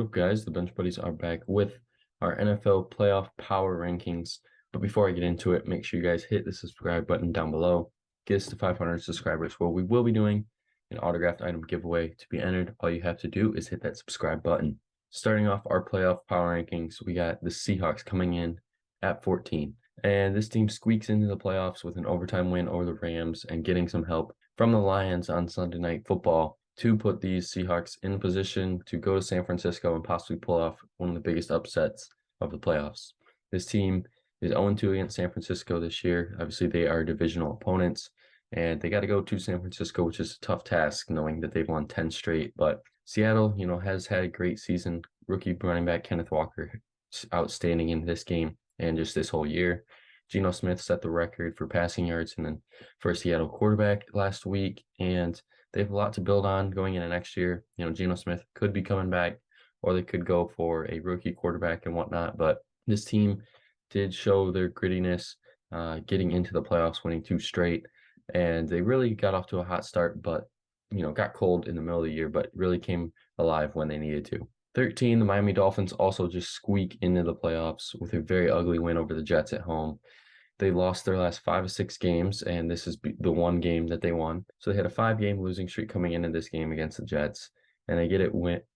What's up, guys? The Bench Buddies are back with our NFL playoff power rankings. But before I get into it, make sure you guys hit the subscribe button down below. Get us to 500 subscribers, where we will be doing an autographed item giveaway. To be entered, all you have to do is hit that subscribe button. Starting off our playoff power rankings, we got the Seahawks coming in at 14. And this team squeaks into the playoffs with an overtime win over the Rams and getting some help from the Lions on Sunday Night Football to put these Seahawks in position to go to San Francisco and possibly pull off one of the biggest upsets of the playoffs. This team is 0-2 against San Francisco this year. Obviously, they are divisional opponents, and they got to go to San Francisco, which is a tough task, knowing that they've won 10 straight. But Seattle, has had a great season. Rookie running back Kenneth Walker, outstanding in this game and just this whole year. Geno Smith set the record for passing yards and then for a Seattle quarterback last week, and they have a lot to build on going into next year. Geno Smith could be coming back, or they could go for a rookie quarterback and whatnot. But this team did show their grittiness, getting into the playoffs, winning 2 straight, and they really got off to a hot start, but got cold in the middle of the year, but really came alive when they needed to. 13, the Miami Dolphins also just squeak into the playoffs with a very ugly win over the Jets at home. They lost their last 5 or 6 games, and this is the one game that they won. So they had a 5-game losing streak coming into this game against the Jets, and they get it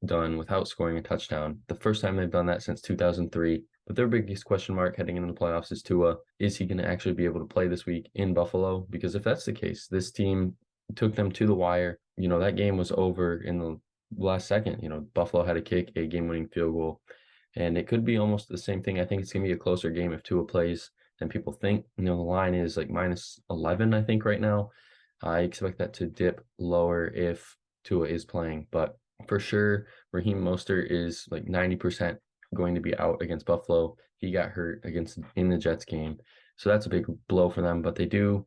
done without scoring a touchdown. The first time they've done that since 2003. But their biggest question mark heading into the playoffs is Tua. Is he going to actually be able to play this week in Buffalo? Because if that's the case, this team took them to the wire. That game was over in the last second. Buffalo had to kick a game-winning field goal, and it could be almost the same thing. I think it's going to be a closer game if Tua plays than people think. The line is like -11, I think, right now. I expect that to dip lower if Tua is playing, but for sure, Raheem Mostert is like 90% going to be out against Buffalo. He got hurt in the Jets game, so that's a big blow for them. But they do,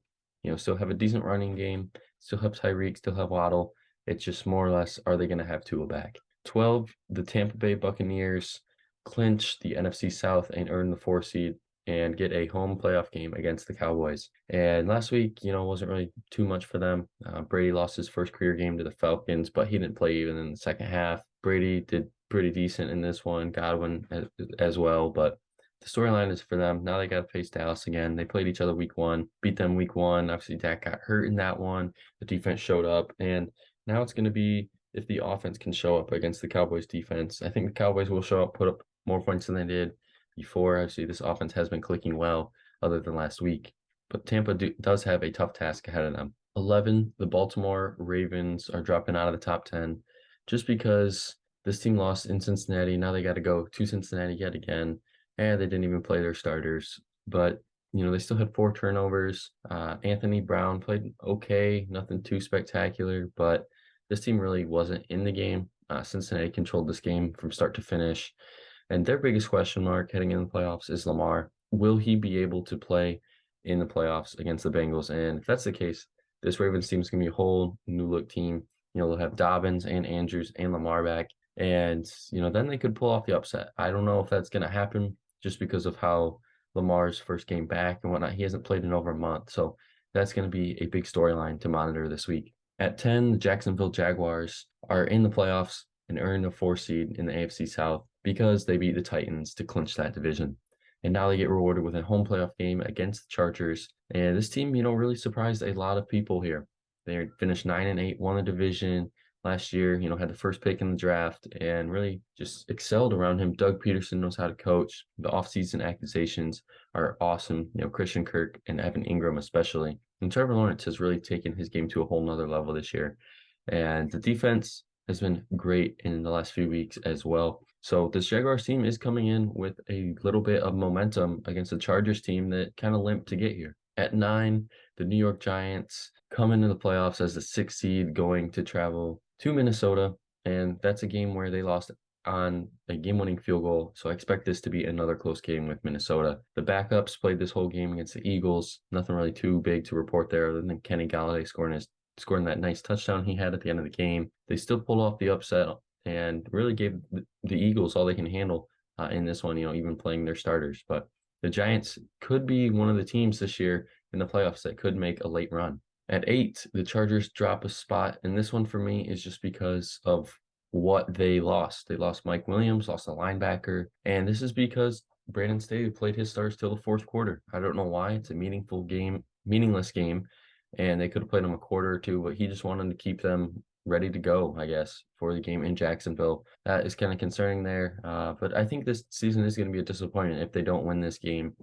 still have a decent running game, still have Tyreek, still have Waddle. It's just more or less, are they going to have Tua back? 12, the Tampa Bay Buccaneers clinch the NFC South and earn the 4 seed and get a home playoff game against the Cowboys. And last week, wasn't really too much for them. Brady lost his first career game to the Falcons, but he didn't play even in the second half. Brady did pretty decent in this one, Godwin as well, but the storyline is for them. Now they got to face Dallas again. They played each other week 1, beat them week 1. Obviously, Dak got hurt in that one. The defense showed up, and now it's going to be if the offense can show up against the Cowboys defense. I think the Cowboys will show up, put up more points than they did before. Obviously, this offense has been clicking well other than last week, but Tampa does have a tough task ahead of them. 11, the Baltimore Ravens are dropping out of the top 10 just because this team lost in Cincinnati. Now they got to go to Cincinnati yet again, and they didn't even play their starters. But, they still had 4 turnovers. Anthony Brown played okay, nothing too spectacular, but this team really wasn't in the game. Cincinnati controlled this game from start to finish. And their biggest question mark heading into the playoffs is Lamar. Will he be able to play in the playoffs against the Bengals? And if that's the case, this Ravens team is going to be a whole new look team. They'll have Dobbins and Andrews and Lamar back. And, then they could pull off the upset. I don't know if that's going to happen just because of how Lamar's first game back and whatnot. He hasn't played in over a month. So that's going to be a big storyline to monitor this week. At 10, the Jacksonville Jaguars are in the playoffs and earn a 4 seed in the AFC South because they beat the Titans to clinch that division. And now they get rewarded with a home playoff game against the Chargers. And this team, really surprised a lot of people here. They finished 9-8, won the division last year, had the first pick in the draft and really just excelled around him. Doug Peterson knows how to coach. The offseason accusations are awesome. Christian Kirk and Evan Ingram especially. And Trevor Lawrence has really taken his game to a whole nother level this year. And the defense has been great in the last few weeks as well. So this Jaguars team is coming in with a little bit of momentum against the Chargers team that kind of limped to get here. At 9, the New York Giants come into the playoffs as the 6th seed, going to travel to Minnesota, and that's a game where they lost on a game-winning field goal. So I expect this to be another close game with Minnesota. The backups played this whole game against the Eagles. Nothing really too big to report there other than Kenny Galladay scoring that nice touchdown he had at the end of the game. They still pulled off the upset and really gave the Eagles all they can handle in this one, even playing their starters. But the Giants could be one of the teams this year in the playoffs that could make a late run. At 8, the Chargers drop a spot, and this one for me is just because of what they lost. They lost Mike Williams, lost a linebacker, and this is because Brandon Staley played his stars till the fourth quarter. I don't know why. It's a meaningless game, and they could have played him a quarter or two, but he just wanted to keep them ready to go, I guess, for the game in Jacksonville. That is kind of concerning there. But I think this season is going to be a disappointment if they don't win this game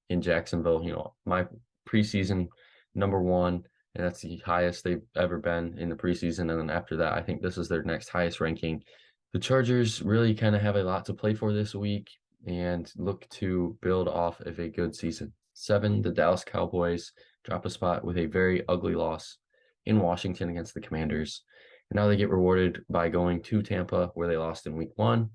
in Jacksonville. My preseason number one, and that's the highest they've ever been in the preseason. And then after that, I think this is their next highest ranking. The Chargers really kind of have a lot to play for this week and look to build off of a good season. 7, the Dallas Cowboys drop a spot with a very ugly loss in Washington against the Commanders. And now they get rewarded by going to Tampa, where they lost in week 1.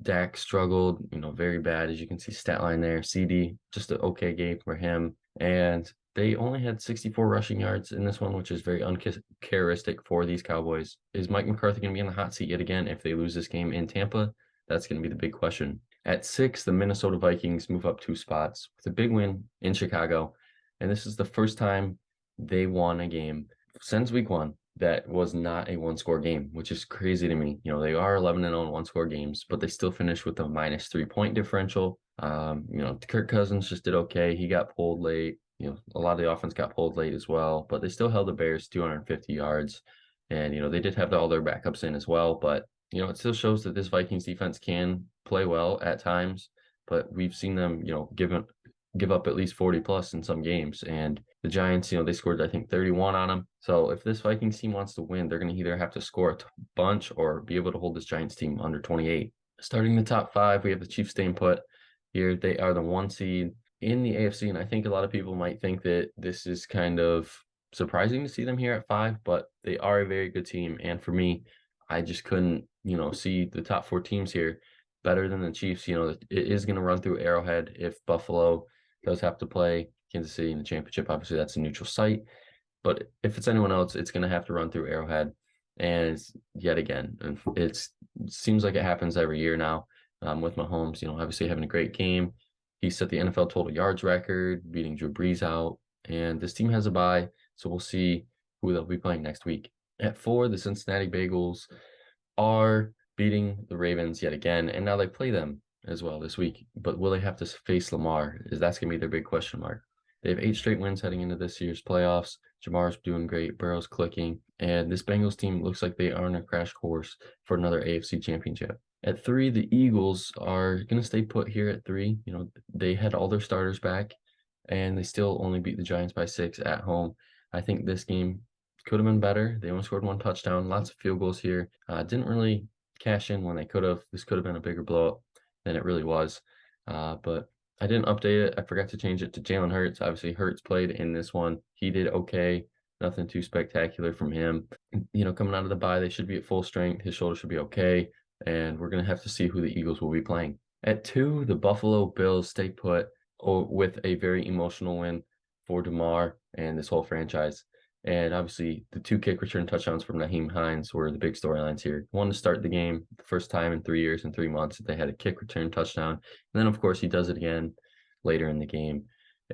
Dak struggled, very bad, as you can see stat line there. CD, just an okay game for him. And they only had 64 rushing yards in this one, which is very uncharacteristic for these Cowboys. Is Mike McCarthy going to be in the hot seat yet again if they lose this game in Tampa? That's going to be the big question. At 6, the Minnesota Vikings move up 2 spots with a big win in Chicago. And this is the first time they won a game since week 1 that was not a one-score game, which is crazy to me. They are 11-0 in one-score games, but they still finished with a -3-point differential. Kirk Cousins just did okay. He got pulled late. A lot of the offense got pulled late as well, but they still held the Bears 250 yards. And, they did have all their backups in as well, but, it still shows that this Vikings defense can play well at times, but we've seen them, give up at least 40 plus in some games. And the Giants, they scored, I think, 31 on them. So if this Vikings team wants to win, they're going to either have to score a bunch or be able to hold this Giants team under 28. Starting the top 5, we have the Chiefs staying put here. They are the 1 seed in the AFC, and I think a lot of people might think that this is kind of surprising to see them here at 5, but they are a very good team. And for me, I just couldn't, see the top 4 teams here better than the Chiefs. It is going to run through Arrowhead if Buffalo does have to play Kansas City in the championship. Obviously, that's a neutral site. But if it's anyone else, it's going to have to run through Arrowhead. And yet again, it seems like it happens every year now with Mahomes, obviously having a great game. He set the NFL total yards record, beating Drew Brees out. And this team has a bye, so we'll see who they'll be playing next week. At 4, the Cincinnati Bengals are beating the Ravens yet again, and now they play them as well this week. But will they have to face Lamar? That's going to be their big question mark. They have 8 straight wins heading into this year's playoffs. Jamar's doing great. Burrow's clicking. And this Bengals team looks like they are on a crash course for another AFC championship. At 3, the Eagles are going to stay put here at 3. They had all their starters back, and they still only beat the Giants by 6 at home. I think this game could have been better. They only scored 1 touchdown. Lots of field goals here. Didn't really cash in when they could have. This could have been a bigger blowout than it really was. But I didn't update it. I forgot to change it to Jalen Hurts. Obviously, Hurts played in this one. He did okay. Nothing too spectacular from him. Coming out of the bye, they should be at full strength. His shoulder should be okay. And we're going to have to see who the Eagles will be playing. At 2, the Buffalo Bills stay put with a very emotional win for DeMar and this whole franchise. And obviously, the 2 kick return touchdowns from Naheem Hines were the big storylines here. One to start the game, the first time in 3 years and 3 months that they had a kick return touchdown. And then, of course, he does it again later in the game.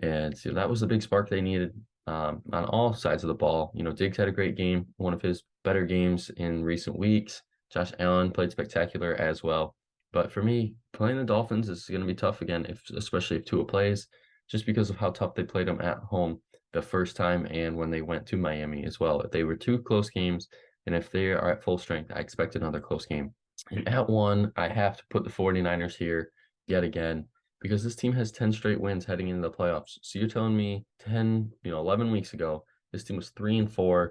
And so that was the big spark they needed on all sides of the ball. Diggs had a great game, one of his better games in recent weeks. Josh Allen played spectacular as well. But for me, playing the Dolphins is going to be tough again, especially if Tua plays, just because of how tough they played them at home the first time and when they went to Miami as well. If they were 2 close games, and if they are at full strength, I expect another close game. And at 1, I have to put the 49ers here yet again, because this team has 10 straight wins heading into the playoffs. So you're telling me 11 weeks ago, this team was 3-4,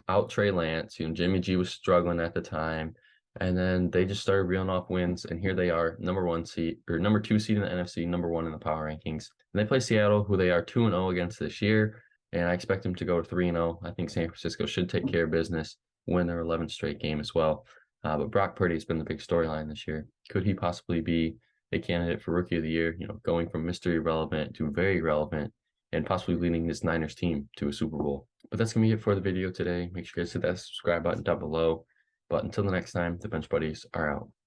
out Trey Lance. Jimmy G was struggling at the time. And then they just started reeling off wins, and here they are, number 2 seed in the NFC, number 1 in the power rankings. And they play Seattle, who they are 2-0 against this year, and I expect them to go to 3-0. I think San Francisco should take care of business, win their 11th straight game as well. But Brock Purdy has been the big storyline this year. Could he possibly be a candidate for Rookie of the Year? Going from mystery relevant to very relevant, and possibly leading this Niners team to a Super Bowl. But that's going to be it for the video today. Make sure you guys hit that subscribe button down below. But until the next time, the Bench Buddies are out.